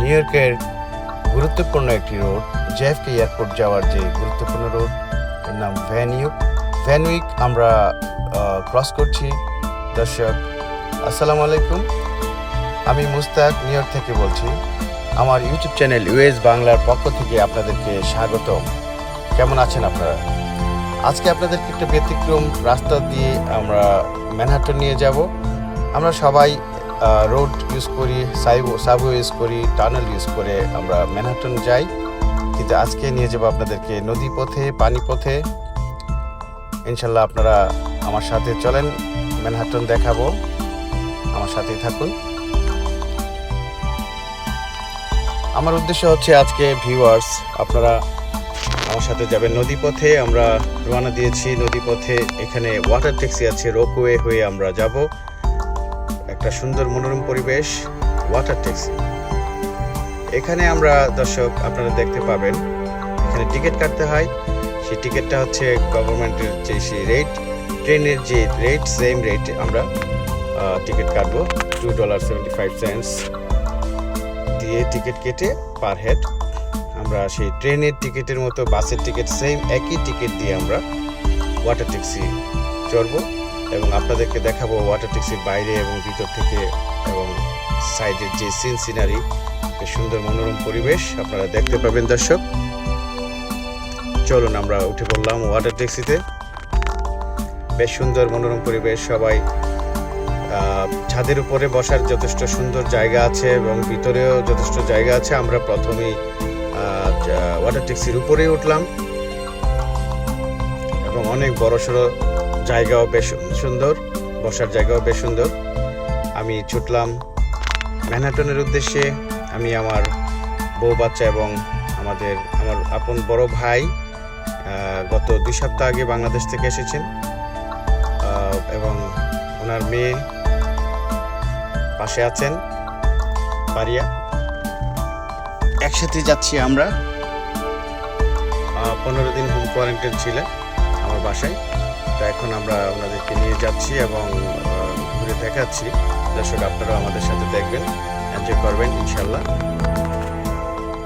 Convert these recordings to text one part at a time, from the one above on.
New ইয়র্কের গুরুত্বপূর্ণ একটি রোড, জেএফকে এয়ারপোর্ট যাওয়ার যে গুরুত্বপূর্ণ রোড, এর নাম ভ্যানউইক আমরা ক্রস করছি। দর্শক আসসালামু আলাইকুম, আমি মুস্তাক নিউ ইয়র্ক থেকে বলছি। আমার ইউটিউব চ্যানেল ইউএস বাংলার পক্ষ থেকে আপনাদেরকে স্বাগতম। কেমন আছেন আপনারা? আজকে আপনাদেরকে একটা ব্যতিক্রম রাস্তা দিয়ে আমরা ম্যানহাটন নিয়ে যাব। আমরা সবাই রোড ইউজ করি, সাবওয়ে ইউজ করি, টানেল ইউজ করে আমরা ম্যানহাটন যাই, কিন্তু আজকে নিয়ে যাব আপনাদেরকে নদী পথে, পানি পথে। ইনশাল্লাহ আপনারা আমার সাথে চলেন, ম্যানহাটন দেখাবো, আমার সাথেই থাকুন। আমার উদ্দেশ্য হচ্ছে আজকে ভিউয়ার্স, আপনারা আমার সাথে যাবেন নদী পথে। আমরা রওনা দিয়েছি নদী পথে, এখানে ওয়াটার ট্যাক্সি আছে, রোপওয়ে হয়ে আমরা যাব। একটা সুন্দর মনোরম পরিবেশ, ওয়াটার ট্যাক্সি। এখানে আমরা দর্শক আপনারা দেখতে পাবেন, এখানে টিকিট কাটতে হয়। সেই টিকিটটা হচ্ছে গভর্নমেন্টের যে সেই রেট, ট্রেনের যে রেট, সেম রেট আমরা টিকিট কাটবো। $2.75 দিয়ে টিকিট কেটে পার হেড আমরা সেই ট্রেনের টিকিটের মতো, বাসের টিকিট সেম, একই টিকিট দিয়ে আমরা ওয়াটার ট্যাক্সি চড়বো এবং আপনাদেরকে দেখাবো ওয়াটার ট্যাক্সির বাইরে এবং ভিতর থেকে, এবং সাইডের যে সিনারি, সুন্দর মনোরম পরিবেশ আপনারা দেখতে পাবেন। দর্শক চলুন আমরা উঠে পড়লাম ওয়াটার ট্যাক্সিতে। বেশ সুন্দর মনোরম পরিবেশ, সবাই ছাদের উপরে বসার যথেষ্ট সুন্দর জায়গা আছে এবং ভিতরেও যথেষ্ট জায়গা আছে। আমরা প্রথমেই ওয়াটার ট্যাক্সির উপরেই উঠলাম এবং অনেক বড়সড় জায়গাও বেশ সুন্দর, বসার জায়গাও বেশ সুন্দর। আমি ছুটলাম ম্যানহাটনের উদ্দেশ্যে। আমি, আমার বউ বাচ্চা এবং আমার আপন বড় ভাই গত 2 সপ্তাহ আগে বাংলাদেশ থেকে এসেছেন এবং ওনার মেয়ে পাশে আছেন, পারিয়া। একসাথে যাচ্ছি আমরা। 15 দিন হোম কোয়ারেন্টাইন ছিলেন আমার বাসায়, তো এখন আমরা ওনাদেরকে নিয়ে যাচ্ছি এবং ঘুরে দেখাচ্ছি। দর্শক আপনারা আমাদের সাথে দেখবেন, এনজয় করবেন ইনশাল্লাহ।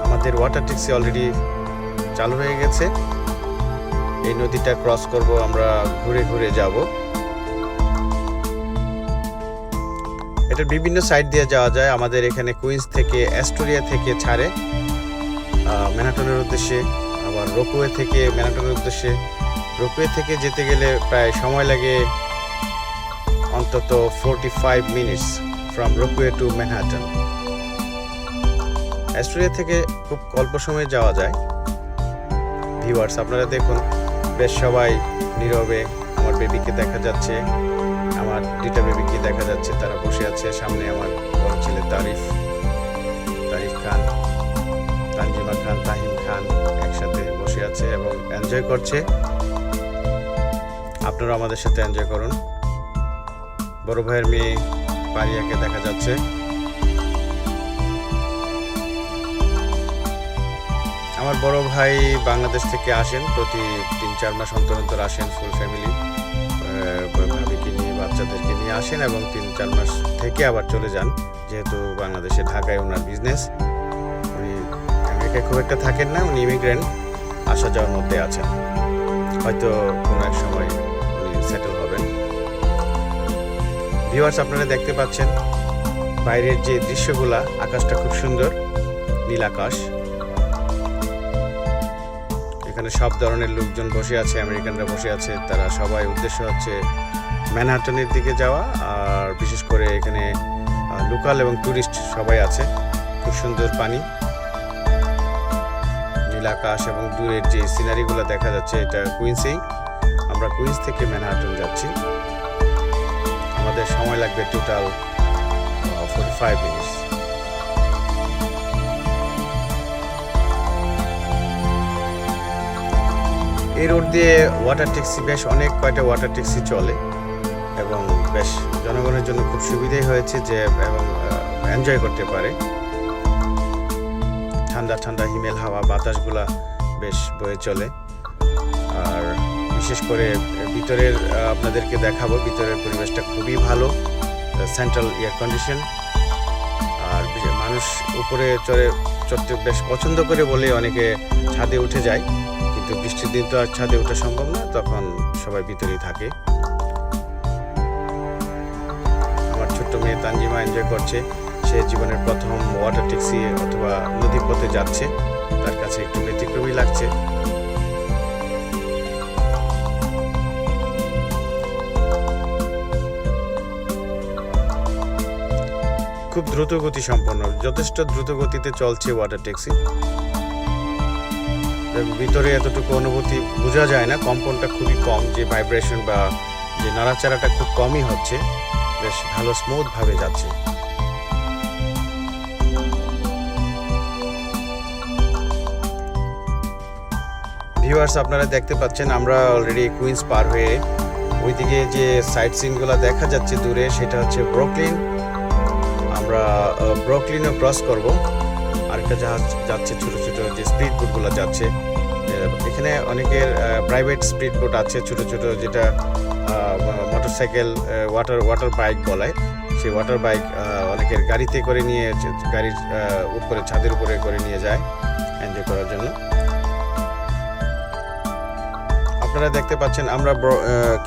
আমাদের ওয়াটার ট্যাক্সি অলরেডি চালু হয়ে গেছে। এই নদীটা ক্রস করব, আমরা ঘুরে ঘুরে যাব। এটার বিভিন্ন সাইড দিয়ে যাওয়া যায়। আমাদের এখানে কুইন্স থেকে, অ্যাস্টোরিয়া থেকে ছাড়ে ম্যানহাটনের উদ্দেশ্যে, আবার রোপওয়ে থেকে ম্যানহাটনের উদ্দেশ্যে। রোপওয়ে থেকে যেতে গেলে প্রায় সময় লাগে অন্তত 45 minutes from ropeway to Manhattan. Astoria থেকে খুব অল্প সময়ে যাওয়া যায়। ভিউয়ার্স আপনারা দেখুন, বেশ সবাই নীরবে, আমার বেবিকে দেখা যাচ্ছে, আমার 2টা বেবিকে দেখা যাচ্ছে, তারা বসে আছে। সামনে আমার বড় ছেলে তারিফ খান, তানজিমা খান, তাহিম খান একসাথে বসে আছে এবং এনজয় করছে। আপনারা আমাদের সাথে এনজয় করুন। বড় ভাইয়ের মেয়ে পারিয়াকে দেখা যাচ্ছে। আমার বড় ভাই বাংলাদেশ থেকে আসেন, প্রতি 3-4 মাস অন্তর অন্তর আসেন, ফুল ফ্যামিলি, ভাবিকে নিয়ে, বাচ্চাদেরকে নিয়ে আসেন এবং 3-4 মাস থেকে আবার চলে যান, যেহেতু বাংলাদেশে, ঢাকায় ওনার বিজনেস। উনি আমেরিকায় খুব একটা থাকেন না, উনি ইমিগ্রেন্ট, আসা যাওয়ার মধ্যে আছেন। হয়তো কোনো এক সময় উনি সেটেল হবেন। ভিউয়ার্স আপনারা দেখতে পাচ্ছেন বাইরের যে দৃশ্যগুলা, আকাশটা খুব সুন্দর, নীল আকাশ। এখানে সব ধরনের লোকজন বসে আছে, আমেরিকানরা বসে আছে। তারা সবাই উদ্দেশ্য হচ্ছে ম্যানহাটনের দিকে যাওয়া, আর বিশেষ করে এখানে লোকাল এবং টুরিস্ট সবাই আছে। খুব সুন্দর পানি, নীল আকাশ এবং দূরের যে সিনারিগুলো দেখা যাচ্ছে, এটা কুইন্সেই। আমরা কুইন্স থেকে ম্যানহাটন যাচ্ছি। আমাদের সময় লাগবে টোটাল 45 মিনিটস। এই রোড দিয়ে ওয়াটার ট্যাক্সি, বেশ অনেক কয়টা ওয়াটার ট্যাক্সি চলে এবং বেশ জনগণের জন্য খুব সুবিধাই হয়েছে যে, এবং এনজয় করতে পারে। ঠান্ডা ঠান্ডা হিমেল হাওয়া, বাতাসগুলা বেশ বয়ে চলে। আর বিশেষ করে ভিতরের আপনাদেরকে দেখাবো, ভিতরের পরিবেশটা খুবই ভালো, সেন্ট্রাল এয়ার কন্ডিশন। আর মানুষ মানুষ উপরে চড়তে বেশ পছন্দ করে বলে অনেকে ছাদে উঠে যায়, কিন্তু বৃষ্টির দিন তো আর ছাদে ওঠা সম্ভব না, তখন সবাই ভিতরেই থাকে। আমার ছোট্ট মেয়ে তানজিমা এনজয় করছে, সে জীবনের প্রথম ওয়াটার ট্যাক্সি অথবা নদীর পথে যাচ্ছে, তার কাছে একটু ব্যতিক্রমী লাগছে। খুব দ্রুত গতি সম্পন্ন, যথেষ্ট দ্রুত গতিতে চলছে ওয়াটার ট্যাক্সি। ভিতরে এতটুকু অনুভূতি বোঝা যায় না, কম্পনটা খুবই কম, যে ভাইব্রেশন বা যে নাড়াচাড়াটা খুব কমই হচ্ছে, বেশ ভালো স্মুথ ভাবে যাচ্ছে। ভিউয়ার্স, আপনারা দেখতে পাচ্ছেন আমরা অলরেডি কুইন্স পার হয়ে ওইদিকে যে সাইট সিনগুলো দেখা যাচ্ছে দূরে, সেটা হচ্ছে ব্রুকলিন। আমরা ব্রুকলিনও ক্রস করব। আরেকটা জাহাজ যাচ্ছে, ছোট ছোট যে স্পিড বোটগুলো যাচ্ছে, এখানে অনেকের প্রাইভেট স্পিড বোট আছে, ছোট ছোট, যেটা মোটরসাইকেল ওয়াটার বাইক বলায়। সেই ওয়াটার বাইক অনেকের গাড়িতে করে নিয়ে, গাড়ির উপরে ছাদের উপরে করে নিয়ে যায় এনজয় করার জন্য। আপনারা দেখতে পাচ্ছেন আমরা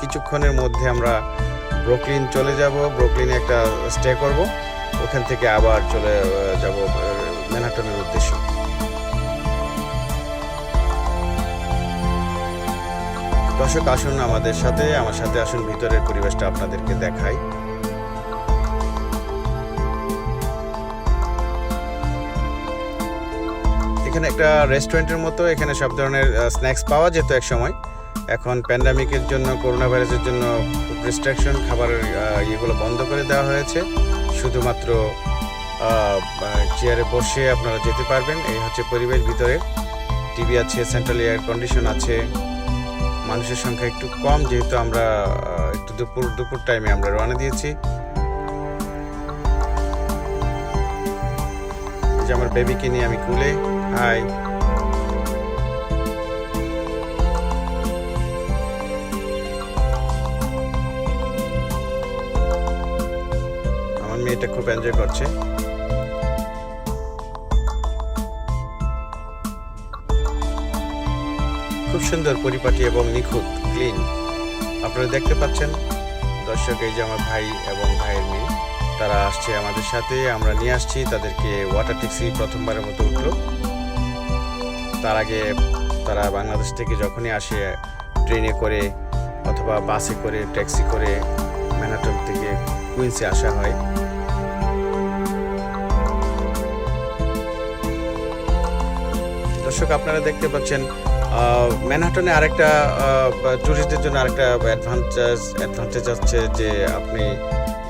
কিছুক্ষণের মধ্যে আমরা ব্রুকলিন চলে যাব। ব্রুকলিনে একটা স্টে করব, ওখান থেকে আবার চলে যাব ম্যানহাটনের উদ্দেশ্যে। দর্শক আসুন আমার সাথে আসুন, ভিতরের পরিবেশটা আপনাদেরকে দেখাই। এখানে একটা রেস্টুরেন্টের মতো, এখানে সব ধরনের স্ন্যাক্স পাওয়া যেত এক সময়। এখন প্যান্ডামিকের জন্য, করোনা ভাইরাসের জন্য খুব রেস্ট্রিকশন, খাবারের ইয়েগুলো বন্ধ করে দেওয়া হয়েছে। শুধুমাত্র চেয়ারে বসে আপনারা যেতে পারবেন, এই হচ্ছে পরিবেশ। ভিতরে টিভি আছে, সেন্ট্রাল এয়ার কন্ডিশন আছে। মানুষের সংখ্যা একটু কম, যেহেতু আমরা একটু দুপুর টাইমে আমরা রওনা দিয়েছি। যে আমার বেবিকে নিয়ে আমি কুলে, হাই। আমার মেয়েটা খুব এনজয় করছে। খুব সুন্দর পরিপাটি এবং নিখুঁত, ক্লিন। আপনারা দেখতে পাচ্ছেন দর্শক, এই যে আমার ভাই এবং ভাইয়ের মেয়ে, তারা আসছে আমাদের সাথে। আমরা নিয়ে আসছি তাদেরকে ওয়াটার ট্যাক্সি, প্রথমবারের মতো উঠলো। তার আগে তারা বাংলাদেশ থেকে যখনই আসে ট্রেনে করে অথবা বাসে করে, ট্যাক্সি করে ম্যানহাটন থেকে কুইন্সে আসা হয়। দর্শক, আপনারা দেখতে পাচ্ছেন ম্যানহাটনে আরেকটা ট্যুরিস্টদের জন্য আরেকটা অ্যাডভান্টেজ আছে, যে আপনি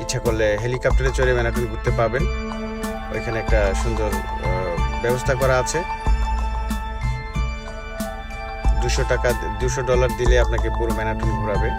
ইচ্ছা করলে হেলিকপ্টারে চড়ে ম্যানহাটন ঘুরতে পাবেন। ওইখানে একটা সুন্দর ব্যবস্থা করা আছে। $200 দিলে আপনাকে পুরো ম্যানহাটন ঘোরাবে।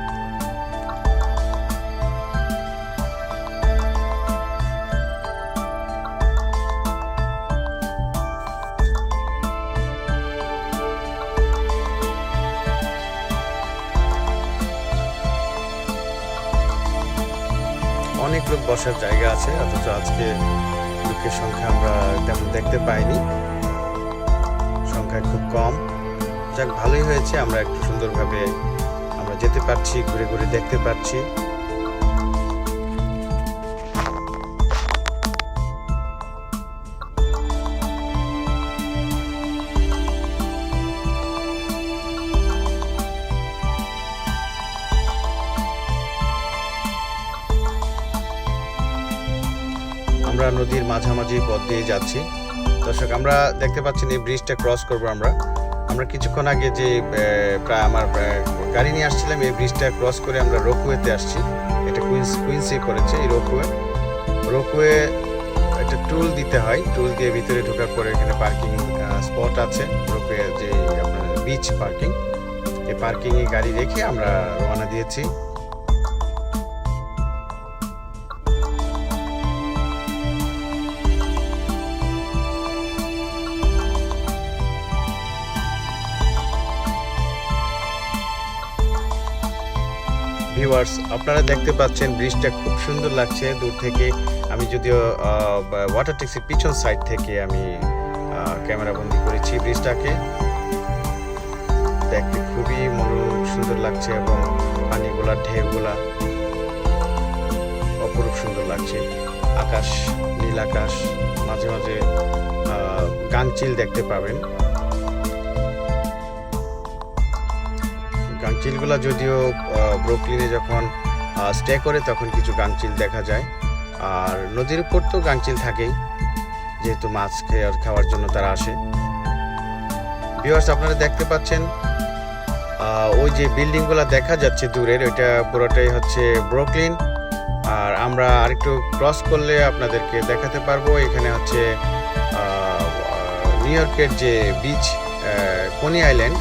অনেক লোক বসার জায়গা আছে, অথচ আজকে লোকের সংখ্যা আমরা তেমন দেখতে পাইনি, সংখ্যা খুব কম। যাক, ভালোই হয়েছে, আমরা একটু সুন্দরভাবে আমরা যেতে পারছি, ঘুরে ঘুরে দেখতে পারছি। আমরা নদীর মাঝামাঝি পথ দিয়ে যাচ্ছি। দর্শক, আমরা দেখতে পাচ্ছেন এই ব্রিজটা ক্রস করব আমরা কিছুক্ষণ আগে যে প্রায় আমার গাড়ি নিয়ে আসছিলাম, এই ব্রিজটা ক্রস করে আমরা রোপওয়েতে আসছি। এটা কুইন্সে করেছে এই রোপওয়ে। একটা টুল দিতে হয়, টুল দিয়ে ভিতরে ঢোকার পরে এখানে পার্কিং স্পট আছে, রোপওয়ে যে আপনার বিচ পার্কিং, এই পার্কিংয়ে গাড়ি রেখে আমরা রওনা দিয়েছি। ভিউয়ার্স, আপনারা দেখতে পাচ্ছেন ব্রিজটা খুব সুন্দর লাগছে দূর থেকে। আমি যদিও ওয়াটার ট্যাক্সির পিছন সাইড থেকে আমি ক্যামেরা বন্দি করেছি ব্রিজটাকে। দেখতে খুবই মনোরম সুন্দর লাগছে এবং পানিগুলা ঢেউগুলা অপরূপ সুন্দর লাগছে। আকাশ, নীল আকাশ, মাঝে মাঝে গাংচিল দেখতে পাবেন। গাংচিলগুলা যদিও ব্রুকলিনে যখন স্টে করে তখন কিছু গাংচিল দেখা যায়। আর নদীর উপর তো গাংচিল থাকেই, যেহেতু মাছ খাওয়ার জন্য তারা আসে। ভিউয়ার্স, আপনারা দেখতে পাচ্ছেন ওই যে বিল্ডিংগুলো দেখা যাচ্ছে দূরের, ওইটা পুরোটাই হচ্ছে ব্রুকলিন। আর আমরা আরেকটু ক্রস করলে আপনাদেরকে দেখাতে পারবো এখানে হচ্ছে নিউ ইয়র্কের যে বিচ কনি আইল্যান্ড।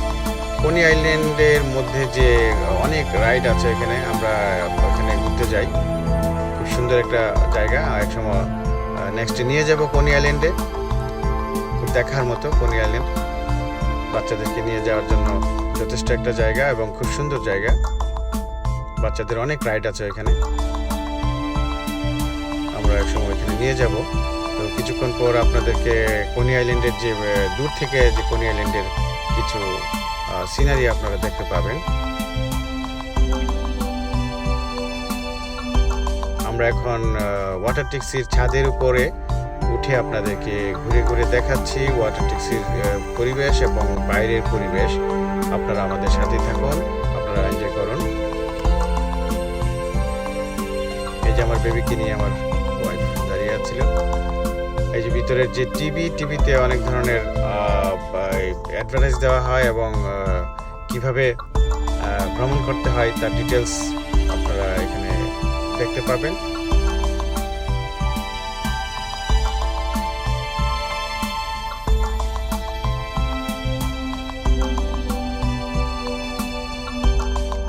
কনি আইল্যান্ডের মধ্যে যে অনেক রাইড আছে এখানে, আমরা ওখানে ঘুরতে যাই। খুব সুন্দর একটা জায়গা। একসময় নেক্সটে নিয়ে যাব কনি আইল্যান্ডে। খুব দেখার মতো কনি আইল্যান্ড, বাচ্চাদেরকে নিয়ে যাওয়ার জন্য যথেষ্ট একটা জায়গা এবং খুব সুন্দর জায়গা। বাচ্চাদের অনেক রাইড আছে এখানে, আমরা একসময় এখানে নিয়ে যাব। তো কিছুক্ষণ পর আপনাদেরকে কনি আইল্যান্ডের যে দূর থেকে যে কনি আইল্যান্ডের কিছু সিনারি আপনারা দেখতে পাবেন। আমরা এখন ওয়াটার ট্যাক্সির ছাদের উপরে উঠে আপনাদেরকে ঘুরে ঘুরে দেখাচ্ছি ওয়াটার ট্যাক্সির পরিবেশ এবং বাইরের পরিবেশ। আপনারা আমাদের সাথে থাকুন, আপনারা এনজয় করুন। এই যে আমার বেবিকে নিয়ে আমার ওয়াইফ দাঁড়িয়ে আছিল। এই যে ভিতরের যে টিভিতে অনেক ধরনের অ্যাডভার্টাইজ দেওয়া হয় এবং কিভাবে ভ্রমণ করতে হয় তার ডিটেলস আপনারা এখানে দেখতে পাবেন।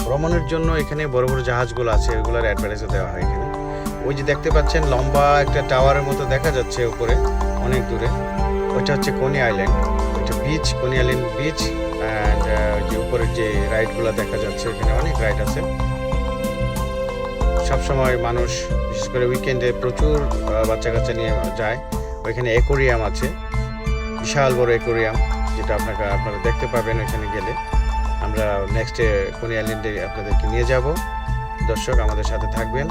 ভ্রমণের জন্য এখানে বড় বড় জাহাজগুলো আছে, এগুলোর অ্যাডভার্টাইজও দেওয়া হয় এখানে। ওই যে দেখতে পাচ্ছেন লম্বা একটা টাওয়ারের মতো দেখা যাচ্ছে উপরে অনেক দূরে, ওইটা হচ্ছে কনি আইল্যান্ড, ওইটা বিচ, কনি আইল্যান্ড বিচ। অ্যান্ড যে উপরের যে রাইডগুলো দেখা যাচ্ছে, এখানে অনেক রাইড আছে। সবসময় মানুষ বিশেষ করে উইকেন্ডে প্রচুর বাচ্চা কাচ্চা নিয়ে যায়। ওইখানে অ্যাকোরিয়াম আছে, বিশাল বড় অ্যাকোরিয়াম, যেটা আপনারা দেখতে পাবেন ওইখানে গেলে। আমরা নেক্সটে কনি আইল্যান্ডে আপনাদেরকে নিয়ে যাব। দর্শক, আমাদের সাথে থাকবেন।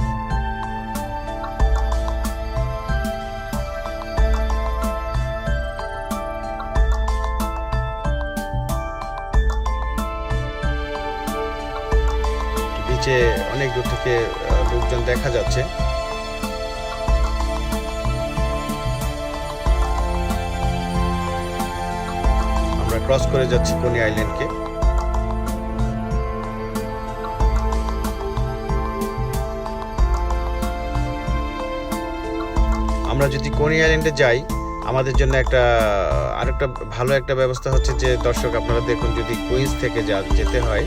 বিচে অনেক দূর থেকে লোকজন দেখা যাচ্ছে। আমরা ক্রস করে যাচ্ছি কনি আইল্যান্ডকে। আমরা যদি কনি আইল্যান্ডে যাই, আমাদের জন্য আরেকটা ভালো একটা ব্যবস্থা হচ্ছে যে দর্শক আপনারা দেখুন, যদি কুইন্স থেকে যেতে হয়,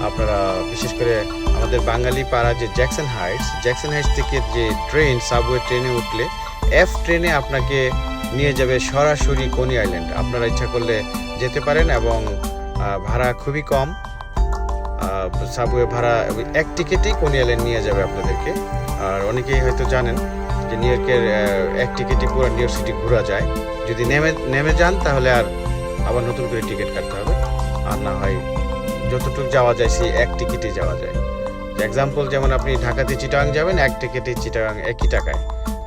আপনারা বিশেষ করে আমাদের বাঙালি পাড়া যে জ্যাকসন হাইটস থেকে যে ট্রেন, সাবওয়ে ট্রেনে উঠলে এফ ট্রেনে আপনাকে নিয়ে যাবে সরাসরি কনি আইল্যান্ড। আপনারা ইচ্ছা করলে যেতে পারেন এবং ভাড়া খুবই কম। সাবওয়ে ভাড়া এক টিকিটেই কনি আইল্যান্ড নিয়ে যাবে আপনাদেরকে। আর অনেকেই হয়তো জানেন যে নিউ ইয়র্কের এক টিকিটই পুরো নিউ ইয়র্ক সিটি ঘোরা যায়। যদি নেমে যান তাহলে আবার নতুন করে টিকিট কাটতে হবে, আর না হয় যতটুকু যাওয়া যায় সেই এক টিকিটে যাওয়া যায়। এক্সাম্পল, যেমন আপনি ঢাকাতে চিটাগাং যাবেন, এক টিকিটে চিটাগাং একই টাকায়,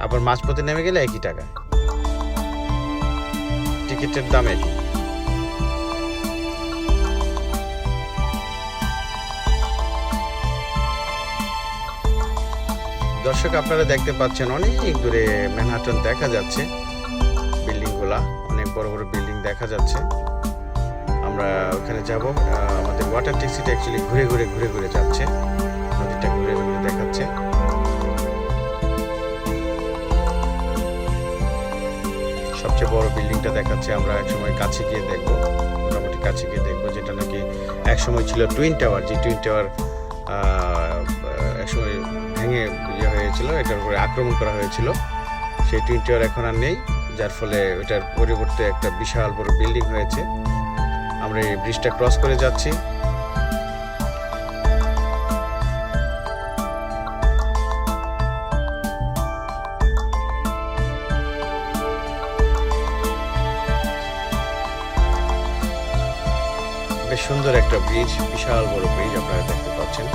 আবার মাঝপথে নেমে গেলে একই টাকায়, টিকিটের দাম একই। দর্শক, আপনারা দেখতে পাচ্ছেন অনেক দূরে ম্যানহাটন দেখা যাচ্ছে, বিল্ডিংগুলা অনেক বড় বড় বিল্ডিং দেখা যাচ্ছে। আমরা ওখানে যাব। আমাদের ওয়াটার ট্যাক্সিটা অ্যাকচুয়ালি ঘুরে ঘুরে যাচ্ছে, নদীটা ঘুরে ঘুরে দেখাচ্ছে। সবচেয়ে বড় বিল্ডিংটা দেখাচ্ছে। আমরা একসময় কাছে গিয়ে দেখবো, মোটামুটি কাছে গিয়ে দেখবো, যেটা নাকি একসময় ছিল টুইন টাওয়ার। যে টুইন টাওয়ার একসময় ভেঙে হয়েছিল, এটার উপরে আক্রমণ করা হয়েছিল। সেই টুইন টাওয়ার এখন আর নেই, যার ফলে ওটার পরিবর্তে একটা বিশাল বড় বিল্ডিং হয়েছে। আমরা এই ব্রিজটা ক্রস করে যাচ্ছি। বেশ সুন্দর একটা ব্রিজ, বিশাল বড় ব্রিজ আপনারা দেখতে পাচ্ছেন।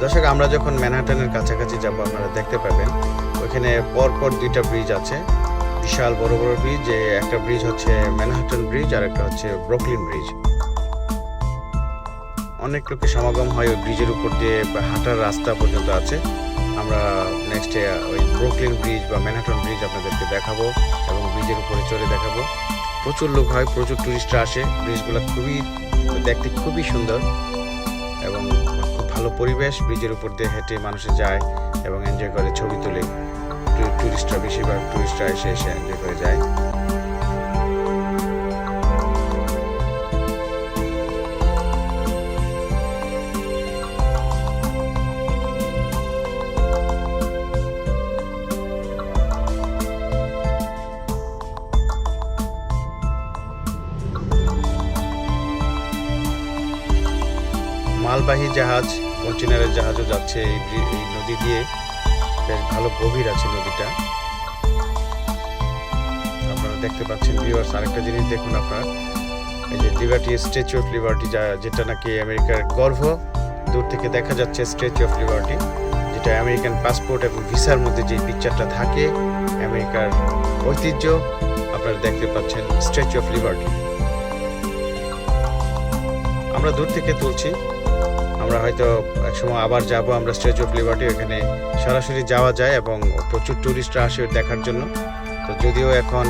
দর্শক, আমরা যখন ম্যানহাটনের কাছাকাছি যাব আপনারা দেখতে পাবেন ওইখানে পরপর দুইটা ব্রিজ আছে, বিশাল বড় বড় ব্রিজ। একটা ব্রিজ হচ্ছে ম্যানহাটন ব্রিজ আর একটা হচ্ছে ব্রুকলিন ব্রিজ। অনেক লোকের সমাগম হয় ওই ব্রিজের উপর দিয়ে, হাঁটার রাস্তা পর্যন্ত আছে। আমরা নেক্সটে ওই ব্রুকলিন ব্রিজ বা ম্যানহাটন ব্রিজ আপনাদেরকে দেখাবো এবং ব্রিজের উপরে চড়ে দেখাবো। প্রচুর লোক হয়, প্রচুর টুরিস্টরা আসে। ব্রিজগুলো দেখতে খুবই সুন্দর এবং খুব ভালো পরিবেশ। ব্রিজের উপর দিয়ে হেঁটে মানুষে যায় এবং এনজয় করে, ছবি তোলে। বেশিরভাগ টুরিস্টরা এসে এনজয় করে যায়। মালবাহী জাহাজ, কন্টেনারের জাহাজও যাচ্ছে এই নদী দিয়ে। বেশ ভালো গভীর আছে নদীটা, আপনারা দেখতে পাচ্ছেন ভিউয়ার্স। আরেকটা জিনিস দেখুন আপনারা, এই যে লিবার্টি, স্ট্যাচু অফ লিবার্টি, যেটা নাকি আমেরিকার গর্ভ। দূর থেকে দেখা যাচ্ছে স্ট্যাচু অফ লিবার্টি, যেটা আমেরিকান পাসপোর্ট এবং ভিসার মধ্যে যে পিকচারটা থাকে, আমেরিকার ঐতিহ্য। আপনারা দেখতে পাচ্ছেন স্ট্যাচু অফ লিবার্টি। আমরা দূর থেকে তুলছি, আমরা হয়তো একসময় আবার যাব আমরা স্ট্যাচু অফ লিবার্টি। এখানে সরাসরি যাওয়া যায় এবং প্রচুর টুরিস্টরা আসে দেখার জন্য। তো যদিও এখন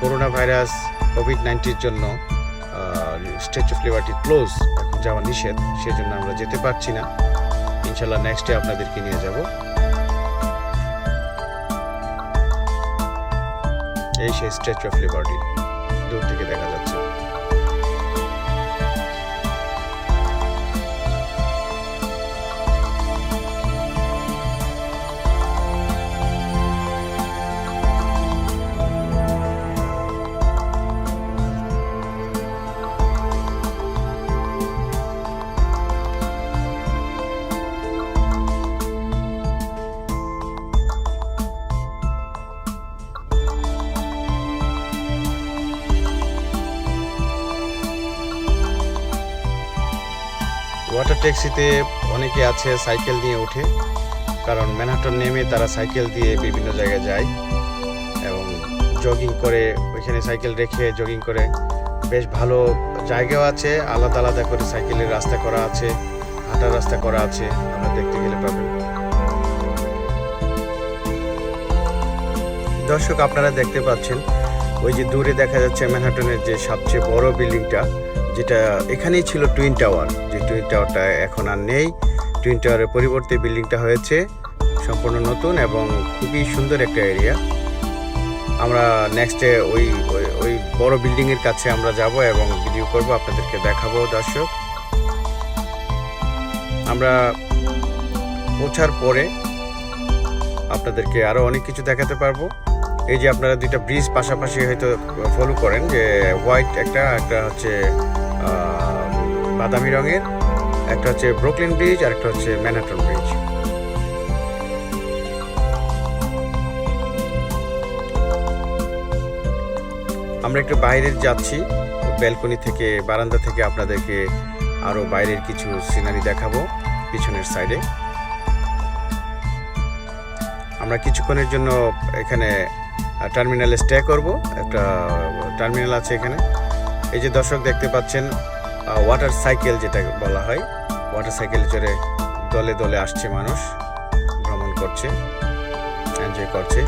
করোনা ভাইরাস কোভিড-19 জন্য স্ট্যাচু অফ লিবার্টি ক্লোজ, এখন যাওয়া নিষেধ, সেজন্য আমরা যেতে পারছি না। ইনশাল্লাহ নেক্সট ডে আপনাদেরকে নিয়ে যাব। এই সেই স্ট্যাচু অফ লিবার্টি দূর থেকে দেখা যাচ্ছে। ওয়াটার ট্যাক্সিতে অনেকে আছে সাইকেল নিয়ে ওঠে, কারণ ম্যানহাটন নেমে তারা সাইকেল দিয়ে বিভিন্ন জায়গায় যায় এবং জগিং করে, ওইখানে সাইকেল রেখে জগিং করে। বেশ ভালো জায়গাও আছে, আলাদা আলাদা করে সাইকেলের রাস্তা করা আছে, হাঁটার রাস্তা করা আছে, আমরা দেখতে গেলে পাবেন। দর্শক, আপনারা দেখতে পাচ্ছেন ওই যে দূরে দেখা যাচ্ছে ম্যানহাটনের যে সবচেয়ে বড় বিল্ডিংটা, যেটা এখানেই ছিল টুইন টাওয়ার। যে টুইন টাওয়ারটা এখন আর নেই। টুইন টাওয়ারের পরিবর্তে বিল্ডিংটা হয়েছে সম্পূর্ণ নতুন এবং খুবই সুন্দর একটা এরিয়া। আমরা নেক্সটে ওই বড় বিল্ডিংয়ের কাছে আমরা যাব এবং ভিডিও করব, আপনাদেরকে দেখাবো। দর্শক, আমরা পৌঁছার পরে আপনাদেরকে আরও অনেক কিছু দেখাতে পারবো। এই যে আপনারা দুইটা ব্রিজ পাশাপাশি হয়তো ফলো করেন, যে হোয়াইট একটা হচ্ছে বাদামি রঙের, একটা হচ্ছে ব্রুকলিন ব্রিজ আর একটা হচ্ছে ম্যানহাটন ব্রিজ। আমরা একটু বাইরে যাচ্ছি, ব্যালকনি থেকে, বারান্দা থেকে আপনাদেরকে আরো বাইরের কিছু সিনারি দেখাবো পিছনের সাইডে। আমরা কিছুক্ষণের জন্য এখানে টার্মিনালে স্টে করব। একটা টার্মিনাল আছে এখানে। এই যে দর্শক দেখতে পাচ্ছেন ওয়াটার সাইকেল যেটা বলা হয়, ওয়াটার সাইকেলে চড়ে দলে দলে আসছে মানুষ, ভ্রমণ করছে, এনজয় করছে।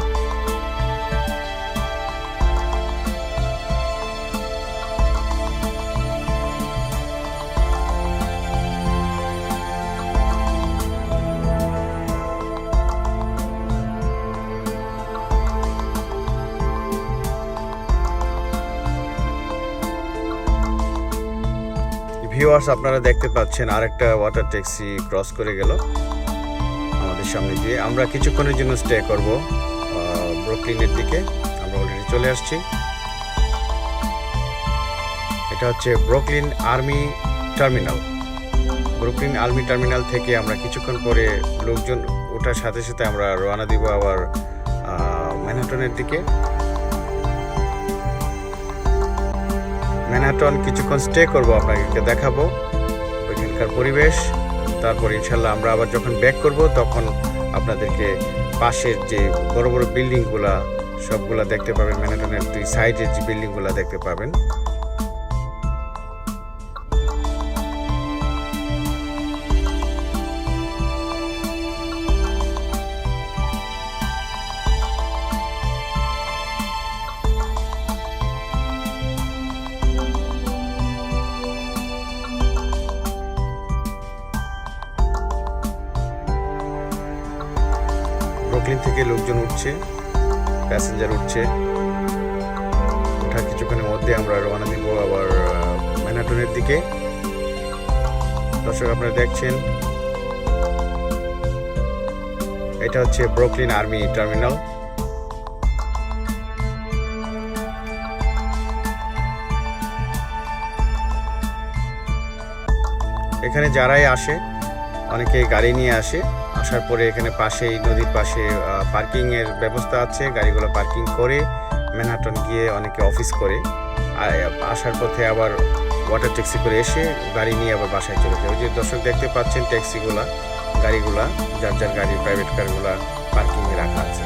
ভিউয়ার্স, আপনারা দেখতে পাচ্ছেন আরেকটা ওয়াটার ট্যাক্সি ক্রস করে গেল আমাদের সামনে দিয়ে। আমরা কিছুক্ষণের জন্য স্টে করব ব্রুকলিনের দিকে। আমরা অলরেডি চলে আসছি। এটা হচ্ছে Brooklyn army terminal. Brooklyn army terminal থেকে আমরা কিছুক্ষণ পরে লোকজন ওঠার সাথে সাথে আমরা রওনা দিব আবার ম্যানহাটনের দিকে। ম্যানহাটন কিছুক্ষণ স্টে করব, আপনাকে দেখাবো ওইখানকার পরিবেশ। তারপর ইনশাল্লাহ আমরা আবার যখন ব্যাক করব তখন আপনাদেরকে পাশের যে বড় বড় বিল্ডিংগুলা সবগুলা দেখতে পাবেন। ম্যানহাটনের দুই সাইডের যে বিল্ডিংগুলা দেখতে পাবেন। ব্রুকলিন থেকে লোকজন উঠছে, প্যাসেঞ্জার উঠছে। ওঠার কিছুক্ষণের মধ্যে আমরা রওনা দিব আবার ম্যানহাটনের দিকে। দর্শক আপনারা দেখছেন এটা হচ্ছে ব্রুকলিন আর্মি টার্মিনাল। এখানে যারাই আসে অনেকে গাড়ি নিয়ে আসে, আসার পরে এখানে পাশেই নদীর পাশে পার্কিং এর ব্যবস্থা আছে, গাড়িগুলো পার্কিং করে ম্যানহাটন গিয়ে অনেকে অফিস করে, আসার পথে আবার ওয়াটার ট্যাক্সি করে এসে গাড়ি নিয়ে আবার বাসায় চলে যায়। ওই যে দর্শক দেখতে পাচ্ছেন ট্যাক্সিগুলা, গাড়িগুলা যার যার গাড়ি প্রাইভেট কারগুলা পার্কিংয়ে রাখা আছে।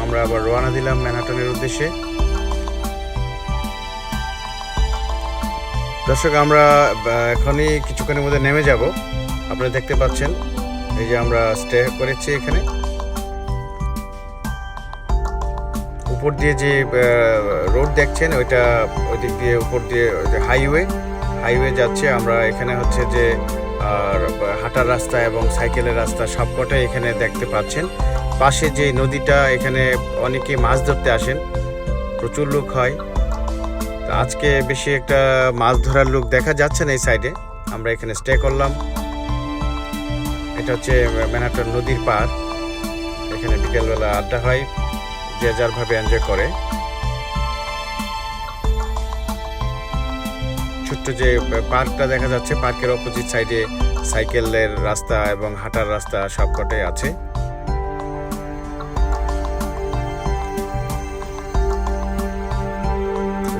আমরা আবার রওনা দিলাম ম্যানহাটনের উদ্দেশ্যে। দর্শক আমরা এখনই কিছুক্ষণের মধ্যে নেমে যাব। আপনারা দেখতে পাচ্ছেন এই যে আমরা স্টে করেছি এখানে। উপর দিয়ে যে রোড দেখছেন ওইটা ওই দিক দিয়ে উপর দিয়ে হাইওয়ে যাচ্ছে। আমরা এখানে হচ্ছে যে হাঁটার রাস্তা এবং সাইকেলের রাস্তা সবকটাই এখানে দেখতে পাচ্ছেন। পাশে যে নদীটা, এখানে অনেকে মাছ ধরতে আসেন, প্রচুর লোক হয়। তো আজকে বেশি একটা মাছ ধরার লোক দেখা যাচ্ছে না এই সাইডে। আমরা এখানে স্টে করলাম। এটা হচ্ছে ম্যানহাটন নদীর পাড়। এখানে বিকেলবেলা আড্ডা হয়, যে যার ভাবে এনজয় করে। ছোট্ট যে পার্কটা দেখা যাচ্ছে, পার্কের অপোজিট সাইডে সাইকেলের রাস্তা এবং হাঁটার রাস্তা সবকটাই আছে।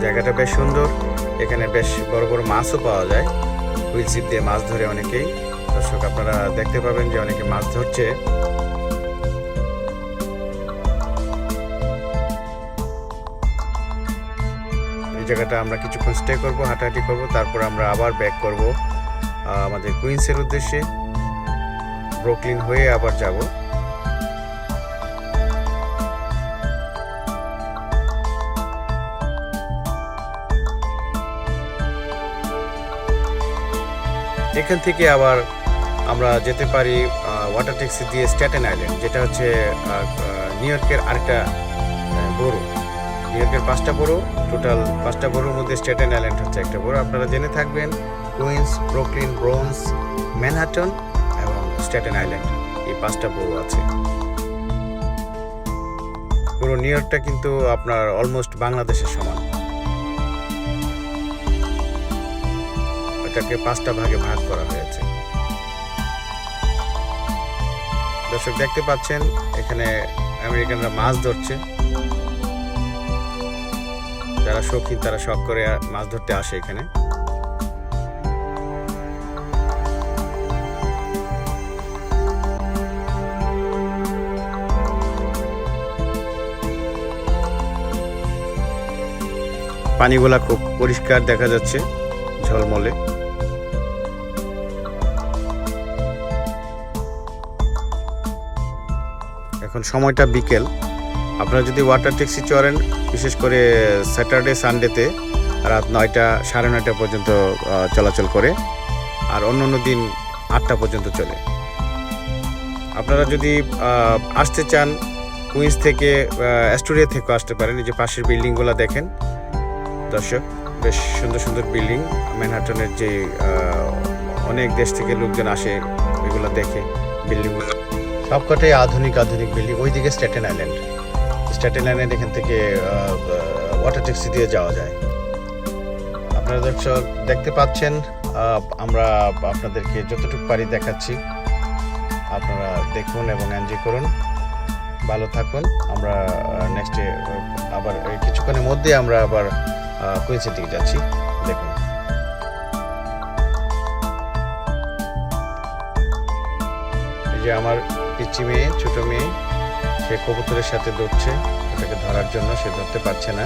জায়গাটা বেশ সুন্দর। এখানে বেশ বড় বড় মাছও পাওয়া যায়, হুইল ছিপ দিয়ে মাছ ধরে অনেকেই। দর্শক আপনারা দেখতে পাবেন যে অনেকে মাছ ধরছে। এই জায়গাটা আমরা কিছুক্ষণ স্টে করব, হাঁটাহাঁটি করব, তারপর আমরা আবার ব্যাক করব আমাদের কুইন্সের উদ্দেশ্যে। ব্রুকলিন হয়ে আবার যাব। এখান থেকে আবার আমরা যেতে পারি ওয়াটার ট্যাক্সি দিয়ে স্ট্যাটেন আইল্যান্ড, যেটা হচ্ছে নিউ ইয়র্কের আরেকটা বড়ো। নিউ ইয়র্কের 5টা বড়ো, টোটাল 5টা বড়োর মধ্যে স্ট্যাটেন আইল্যান্ড হচ্ছে একটা বড়ো। আপনারা জেনে থাকবেন কুইন্স, ব্রুকলিন, ব্রোঞ্জ, ম্যানহাটন এবং স্ট্যাটেন আইল্যান্ড, এই 5টা বড়ো আছে। পুরো নিউ ইয়র্কটা কিন্তু আপনার অলমোস্ট বাংলাদেশের সমান। এটাকে 5টা ভাগে ভাগ করা হয়েছে। দর্শক দেখতে পাচ্ছেন এখানে আমেরিকানরা মাছ ধরছে। যারা শৌখিন তারা শখ করে মাছ ধরতে আসে এখানে। পানিগুলা খুব পরিষ্কার দেখা যাচ্ছে, ঝলমলে। এখন সময়টা বিকেল। আপনারা যদি ওয়াটার ট্যাক্সি চড়েন, বিশেষ করে স্যাটারডে সানডেতে রাত 9টা, 9:30 পর্যন্ত চলাচল করে, আর অন্য দিন 8টা পর্যন্ত চলে। আপনারা যদি আসতে চান কুইন্স থেকে, অ্যাস্টোরিয়া থেকে আসতে পারেন। এই যে পাশের বিল্ডিংগুলো দেখেন দর্শক, বেশ সুন্দর সুন্দর বিল্ডিং। ম্যানহাটনের যে অনেক দেশ থেকে লোকজন আসে এগুলো দেখে। বিল্ডিংগুলো সবকটাই আধুনিক বিল্ডিং। ওইদিকে স্ট্যাটেন আইল্যান্ড, স্ট্যাটেন আইল্যান্ড এখান থেকে ওয়াটার ট্যাক্সি দিয়ে যাওয়া যায়। আপনারা দর্শক দেখতে পাচ্ছেন, আমরা আপনাদেরকে যতটুকু পারি দেখাচ্ছি। আপনারা দেখুন এবং এনজয় করুন, ভালো থাকুন। আমরা নেক্সটে আবার কিছুক্ষণের মধ্যে আমরা আবার কুইন্সের দিকে যাচ্ছি। দেখুন, এই যে আমার পিচ্চি মেয়ে, ছোট মেয়ে, সে কবুতরের সাথে দৌড়ছে ওটাকে ধরার জন্য। সে ধরতে পারছে না,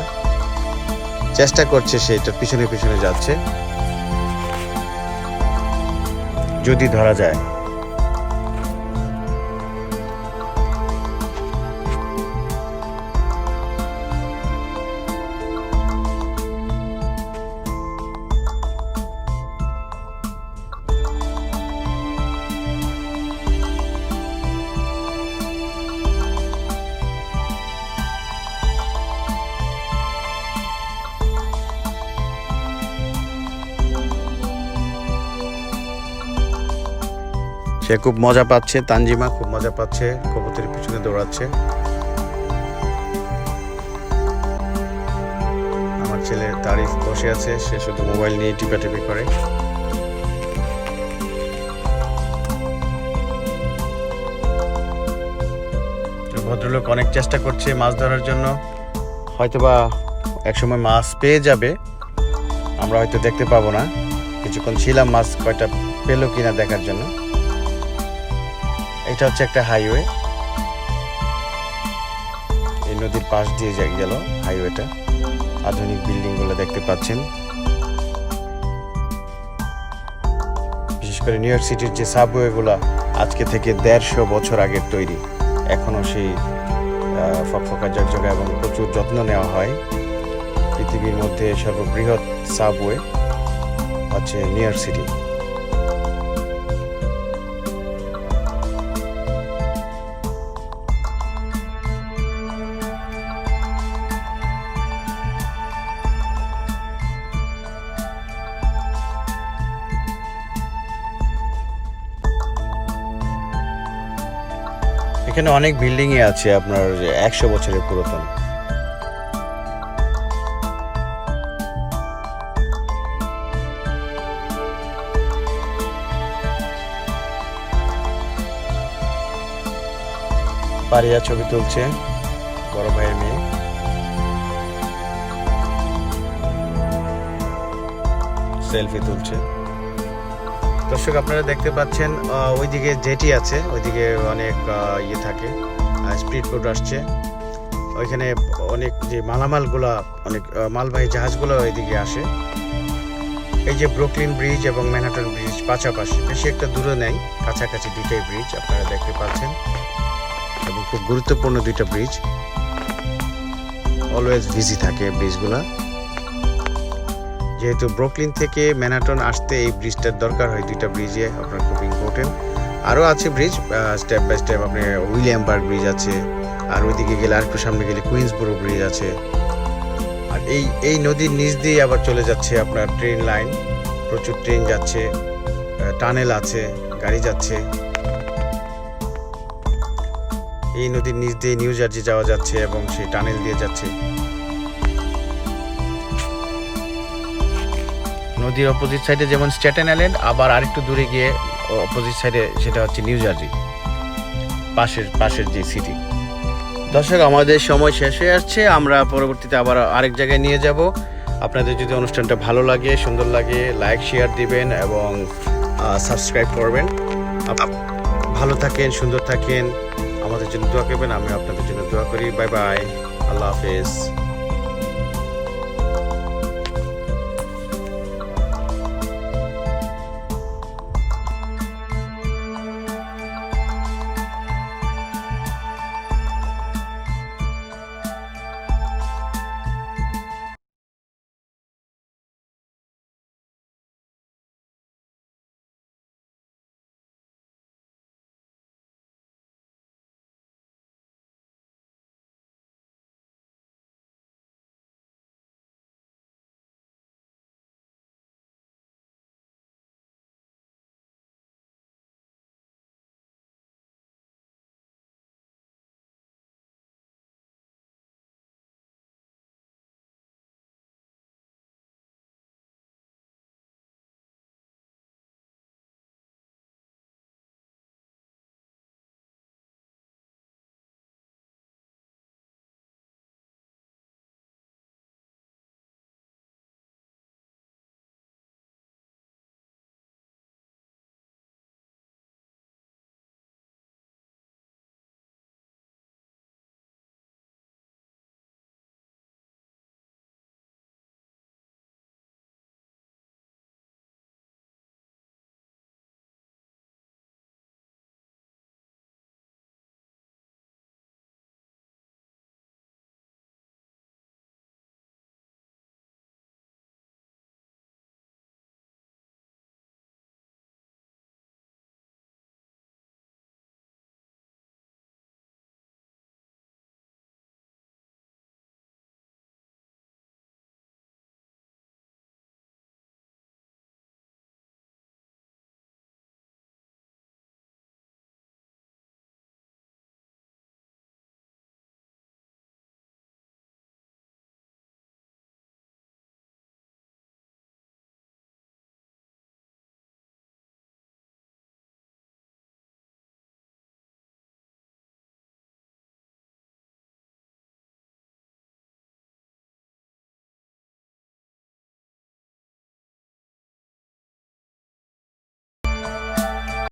চেষ্টা করছে, সে এটার পিছনে পিছনে যাচ্ছে, যদি ধরা যায়। সে খুব মজা পাচ্ছে, তানজিমা খুব মজা পাচ্ছে, কবুতরের পিছনে দৌড়াচ্ছে। আমার ছেলে তারিফ বসে আছে, সে শুধু মোবাইল নিয়ে টিপাটিপি করে। ভদ্রলোক অনেক চেষ্টা করছে মাছ ধরার জন্য, হয়তোবা একসময় মাছ পেয়ে যাবে, আমরা হয়তো দেখতে পাবো না। কিছুক্ষণ ছিলাম মাছ কয়টা পেলো কিনা দেখার জন্য। এটা হচ্ছে একটা হাইওয়ে, এই নদীর পাশ দিয়ে গেল হাইওয়েটা। আধুনিক বিল্ডিং গুলো দেখতে পাচ্ছেন, বিশেষ করে নিউ ইয়র্ক সিটির যে সাবওয়ে গুলা আজকে থেকে 150 বছর আগের তৈরি, এখনো সেই ফকফকা ঝকঝকা এবং প্রচুর যত্ন নেওয়া হয়। পৃথিবীর মধ্যে সর্ববৃহৎ সাবওয়ে হচ্ছে নিউ ইয়র্ক সিটি। এখানে অনেক বিল্ডিং আছে আপনার 100 বছরের পুরাতন। পারিয়া ছবি তুলছে, বড় ভাইয়ের মেয়ে। সেলফি তুলছে। দর্শক আপনারা দেখতে পাচ্ছেন, ওইদিকে জেটি আছে, ওইদিকে অনেক ইয়ে থাকে, স্পিড বোট আসছে। ওইখানে অনেক যে মালামালগুলা, অনেক মালবাহী জাহাজগুলো ওইদিকে আসে। এই যে ব্রুকলিন ব্রিজ এবং ম্যানহাটন ব্রিজ পাশাপাশি, বেশি একটা দূরে নেই, কাছাকাছি দুইটাই ব্রিজ আপনারা দেখতে পাচ্ছেন, এবং খুব গুরুত্বপূর্ণ দুইটা ব্রিজ। অলওয়েজ বিজি থাকে ব্রিজগুলা। যেহেতু ব্রুকলিন থেকে ম্যানহাটন আসতে এই ব্রিজটার দরকার হয়, দুইটা ব্রিজে আপনার খুব ইম্পর্টেন্ট। আরও আছে ব্রিজ, স্টেপ বাই স্টেপ আপনার উইলিয়ামবার্গ ব্রিজ আছে, আর ওইদিকে গেলে আর একটু সামনে গেলে কুইন্সবরো ব্রিজ আছে। আর এই নদীর নিচ দিয়ে আবার চলে যাচ্ছে আপনার ট্রেন লাইন, প্রচুর ট্রেন যাচ্ছে, টানেল আছে, গাড়ি যাচ্ছে। এই নদীর নিচ দিয়ে নিউ জার্সি যাওয়া যাচ্ছে এবং সেই টানেল দিয়ে যাচ্ছে। নদীর অপোজিট সাইডে যেমন স্ট্যাটেন আইল্যান্ড, আবার আরেকটু দূরে গিয়ে অপোজিট সাইডে সেটা হচ্ছে নিউ জার্সি, পাশের যে সিটি। দর্শক আমাদের সময় শেষ হয়ে আসছে, আমরা পরবর্তীতে আবার আরেক জায়গায় নিয়ে যাব। আপনাদের যদি অনুষ্ঠানটা ভালো লাগে, সুন্দর লাগে, লাইক শেয়ার দিবেন এবং সাবস্ক্রাইব করবেন। ভালো থাকেন, সুন্দর থাকেন, আমাদের জন্য দোয়া করবেন, আমি আপনাদের জন্য দোয়া করি। বাই বাই, আল্লাহ হাফেজ।